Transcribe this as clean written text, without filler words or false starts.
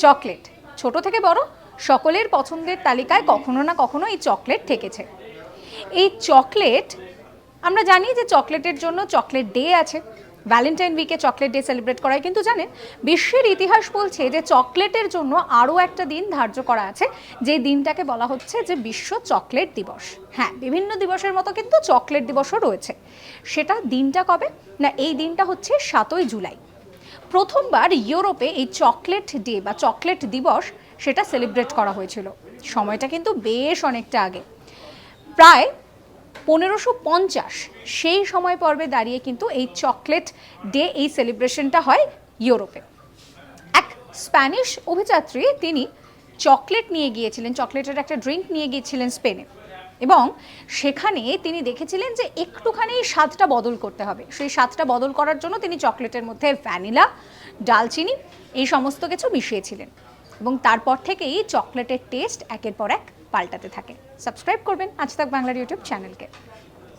Chocolate ছোট থেকে বড় সকলের পছন্দের তালিকায় কখনো না কখনো এই চকলেট থেকেছে। এই চকলেট আমরা জানি যে চকলেটের জন্য চকলেট ডে আছে, ভ্যালেন্টাইন উইকে চকলেট ডে সেলিব্রেট করা হয়, কিন্তু জানেন বিশ্বের ইতিহাস বলছে যে চকলেটের জন্য আরও একটা দিন ধার্য করা আছে, যে দিনটাকে বলা হচ্ছে যে বিশ্ব চকলেট দিবস। হ্যাঁ, বিভিন্ন দিবসের মতো কিন্তু চকলেট দিবসও রয়েছে। সেটা দিনটা কবে না, এই দিনটা হচ্ছে 7ই জুলাই। প্রথমবার ইউরোপে এই চকলেট ডে বা চকলেট দিবস সেটা সেলিব্রেট করা হয়েছিল। সময়টা কিন্তু বেশ অনেকটা আগে, প্রায় 1550 সেই সময় পর্বে দাঁড়িয়ে কিন্তু এই চকলেট ডে এই সেলিব্রেশনটা হয় ইউরোপে। এক স্প্যানিশ অভিযাত্রী তিনি চকলেট নিয়ে গিয়েছিলেন, চকলেটের একটা ড্রিঙ্ক নিয়ে গিয়েছিলেন স্পেনে, এবং সেখানে তিনি দেখেছিলেন যে একটুখানি স্বাদটা বদল করতে হবে। সেই স্বাদটা বদল করার জন্য তিনি চকলেটের মধ্যে ভ্যানিলা, ডালচিনি এই সমস্ত কিছু মিশিয়েছিলেন, এবং তারপর থেকেই চকলেটের টেস্ট একের পর এক পাল্টাতে থাকে। সাবস্ক্রাইব করবেন আজ তাক বাংলার ইউটিউব চ্যানেলকে।